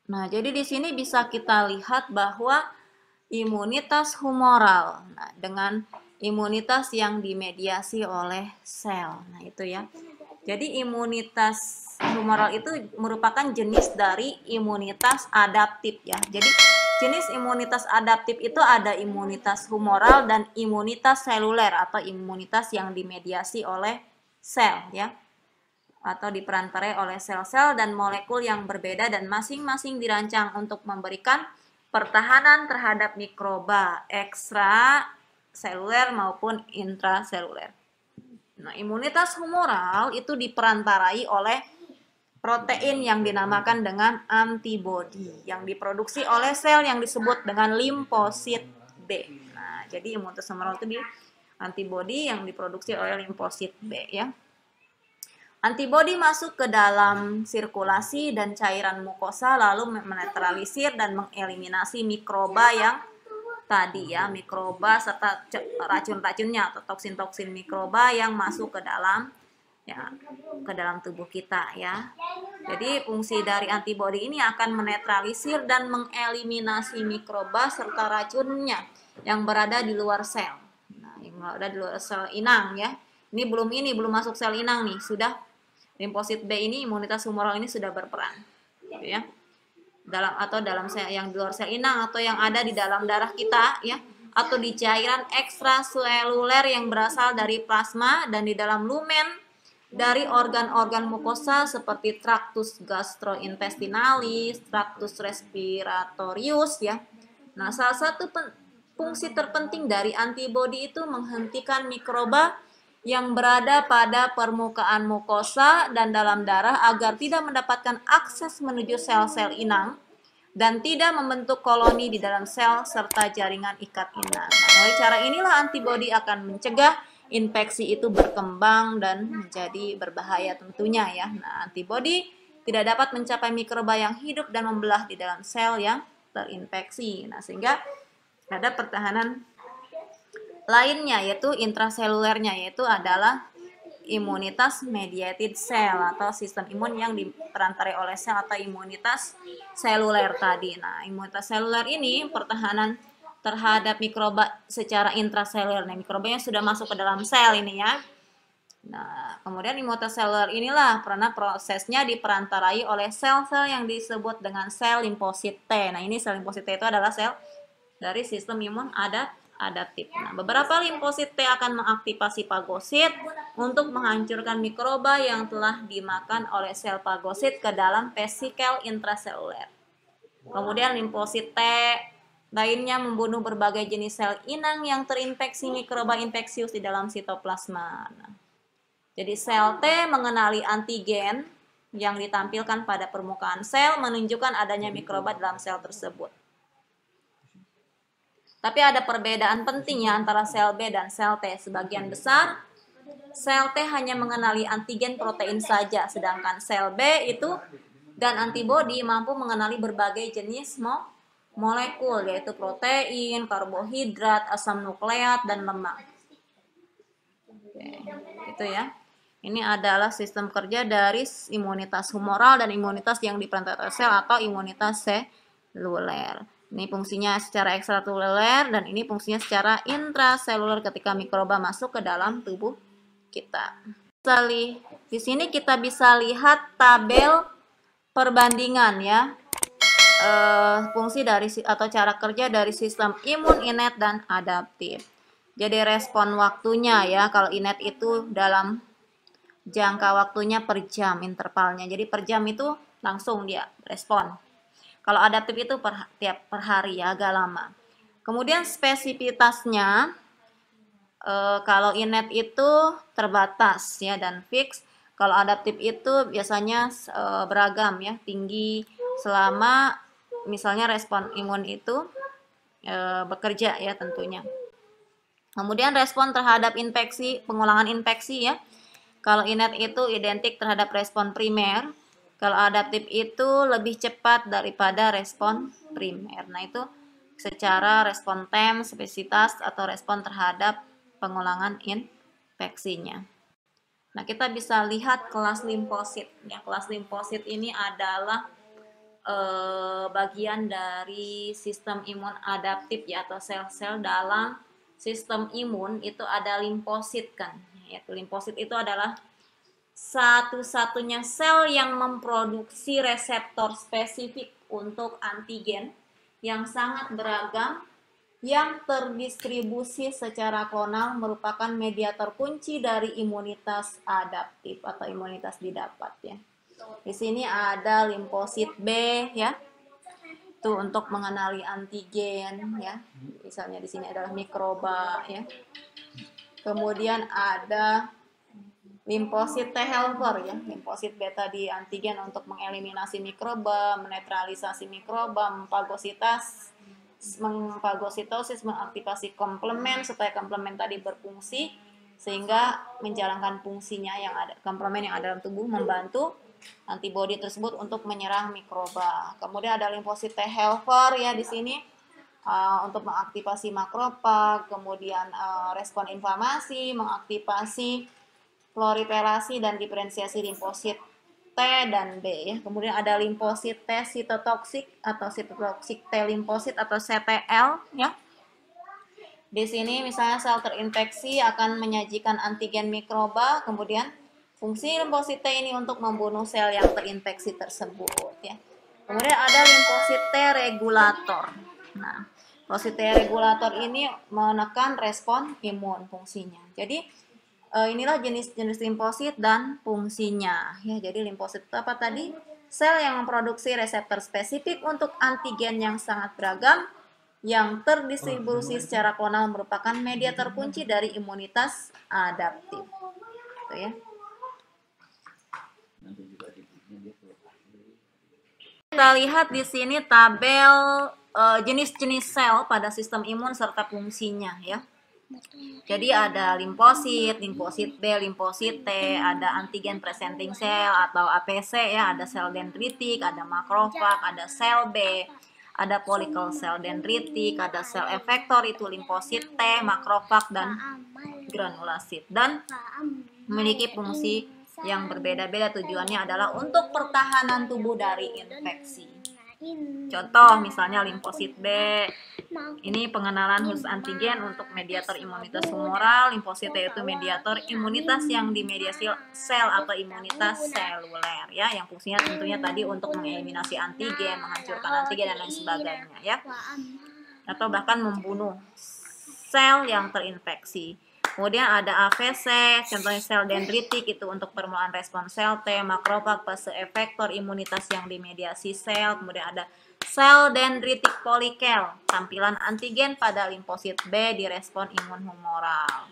Nah, jadi di sini bisa kita lihat bahwa imunitas humoral. Nah, dengan imunitas yang dimediasi oleh sel. Nah, itu ya. Jadi imunitas humoral itu merupakan jenis dari imunitas adaptif ya. Jadi jenis imunitas adaptif itu ada imunitas humoral dan imunitas seluler atau imunitas yang dimediasi oleh sel ya, atau diperantarai oleh sel-sel dan molekul yang berbeda dan masing-masing dirancang untuk memberikan pertahanan terhadap mikroba ekstraseluler maupun intraseluler. Nah, imunitas humoral itu diperantarai oleh protein yang dinamakan dengan antibodi yang diproduksi oleh sel yang disebut dengan limfosit B. Nah, jadi imunitas humoral itu antibodi yang diproduksi oleh limfosit B ya. Antibodi masuk ke dalam sirkulasi dan cairan mukosa lalu menetralisir dan mengeliminasi mikroba yang tadi ya, mikroba serta racun-racunnya atau toksin-toksin mikroba yang masuk ke dalam ya, ke dalam tubuh kita ya. Jadi fungsi dari antibodi ini akan menetralisir dan mengeliminasi mikroba serta racunnya yang berada di luar sel. Nah, yang berada di luar sel inang ya. Ini belum masuk sel inang nih, sudah limfosit B ini, imunitas humoral ini sudah berperan gitu ya, dalam sel yang di luar sel inang atau yang ada di dalam darah kita ya, atau di cairan ekstraseluler yang berasal dari plasma dan di dalam lumen dari organ-organ mukosa seperti traktus gastrointestinalis, traktus respiratorius ya. Nah, salah satu fungsi terpenting dari antibodi itu menghentikan mikroba yang berada pada permukaan mukosa dan dalam darah agar tidak mendapatkan akses menuju sel-sel inang dan tidak membentuk koloni di dalam sel serta jaringan ikat inang. Nah, melalui cara inilah antibodi akan mencegah infeksi itu berkembang dan menjadi berbahaya tentunya ya. Nah, antibodi tidak dapat mencapai mikroba yang hidup dan membelah di dalam sel yang terinfeksi. Nah, sehingga ada pertahanan lainnya yaitu intraselulernya, yaitu adalah imunitas mediated cell atau sistem imun yang diperantarai oleh sel atau imunitas seluler tadi. Nah, imunitas seluler ini pertahanan terhadap mikroba secara intraseluler. Nah, mikrobanya sudah masuk ke dalam sel ini ya. Nah, kemudian imunitas seluler inilah karena prosesnya diperantarai oleh sel-sel yang disebut dengan sel limfosit T. Nah, ini sel limfosit T itu adalah sel dari sistem imun adaptif. Nah, beberapa limfosit T akan mengaktifasi fagosit untuk menghancurkan mikroba yang telah dimakan oleh sel fagosit ke dalam vesikel intraseluler. Kemudian limfosit T lainnya membunuh berbagai jenis sel inang yang terinfeksi mikroba infeksius di dalam sitoplasma. Nah, jadi sel T mengenali antigen yang ditampilkan pada permukaan sel menunjukkan adanya mikroba dalam sel tersebut. Tapi ada perbedaan penting ya antara sel B dan sel T. Sebagian besar sel T hanya mengenali antigen protein saja, sedangkan sel B itu dan antibodi mampu mengenali berbagai jenis molekul, yaitu protein, karbohidrat, asam nukleat, dan lemak. Oke, itu ya. Ini adalah sistem kerja dari imunitas humoral dan imunitas yang diperantarai sel atau imunitas seluler. Ini fungsinya secara ekstraseluler dan ini fungsinya secara intraseluler ketika mikroba masuk ke dalam tubuh kita. Di sini kita bisa lihat tabel perbandingan ya, fungsi dari atau cara kerja dari sistem imun innate dan adaptif. Jadi respon waktunya ya, kalau innate itu dalam jangka waktunya per jam intervalnya. Jadi per jam itu langsung dia respon. Kalau adaptif itu per hari ya, agak lama. Kemudian spesifitasnya, kalau innate itu terbatas ya dan fix. Kalau adaptif itu biasanya beragam ya, tinggi selama misalnya respon imun itu bekerja ya tentunya. Kemudian respon terhadap infeksi, pengulangan infeksi ya. Kalau innate itu identik terhadap respon primer. Kalau adaptif itu lebih cepat daripada respon primer. Nah, itu secara respon tem, spesitas, atau respon terhadap pengulangan infeksinya. Nah, kita bisa lihat kelas limfosit. Ya, kelas limfosit ini adalah bagian dari sistem imun adaptif ya, atau sel-sel dalam sistem imun itu ada limfosit kan. Yaitu limfosit itu adalah satu-satunya sel yang memproduksi reseptor spesifik untuk antigen yang sangat beragam yang terdistribusi secara klonal, merupakan mediator kunci dari imunitas adaptif atau imunitas didapat ya. Di sini ada limfosit B ya. Itu untuk mengenali antigen ya. Misalnya di sini adalah mikroba ya. Kemudian ada limfosit T helper ya. Limfosit beta di antigen untuk mengeliminasi mikroba, menetralisasi mikroba, mengfagositosis, mengaktifasi komplement supaya komplement tadi berfungsi sehingga menjalankan fungsinya yang ada, komplement yang ada dalam tubuh, membantu antibodi tersebut untuk menyerang mikroba. Kemudian ada limfosit T helper ya di sini untuk mengaktifasi makrofag, kemudian respon inflamasi, mengaktifasi proliferasi dan diferensiasi limfosit T dan B ya. Kemudian ada limfosit T sitotoksik atau sitotoksik T limfosit atau CTL ya. Di sini misalnya sel terinfeksi akan menyajikan antigen mikroba, kemudian fungsi limfosit T ini untuk membunuh sel yang terinfeksi tersebut ya. Kemudian ada limfosit T regulator. Nah, limfosit T regulator ini menekan respon imun fungsinya. Jadi inilah jenis-jenis limfosit dan fungsinya ya. Jadi limfosit itu apa tadi? Sel yang memproduksi reseptor spesifik untuk antigen yang sangat beragam yang terdistribusi secara klonal, merupakan mediator kunci dari imunitas adaptif. Gitu ya. Kita lihat di sini tabel jenis-jenis sel pada sistem imun serta fungsinya ya. Jadi ada limfosit, limfosit B, limfosit T, ada antigen presenting cell atau APC ya, ada sel dendritik, ada makrofag, ada sel B, ada follicle sel dendritik, ada sel efektor itu limfosit T, makrofag dan granulasit, dan memiliki fungsi yang berbeda-beda. Tujuannya adalah untuk pertahanan tubuh dari infeksi. Contoh misalnya limfosit B, ini pengenalan khusus antigen untuk mediator imunitas humoral. Limfosit T itu mediator imunitas yang dimediasi sel atau imunitas seluler ya, yang fungsinya tentunya tadi untuk mengeliminasi antigen, menghancurkan antigen dan lain sebagainya ya, atau bahkan membunuh sel yang terinfeksi. Kemudian ada AVC, contohnya sel dendritik itu untuk permulaan respon sel T, makrofag, fase efektor imunitas yang dimediasi sel. Kemudian ada sel dendritik polikel, tampilan antigen pada limfosit B di respon imun humoral.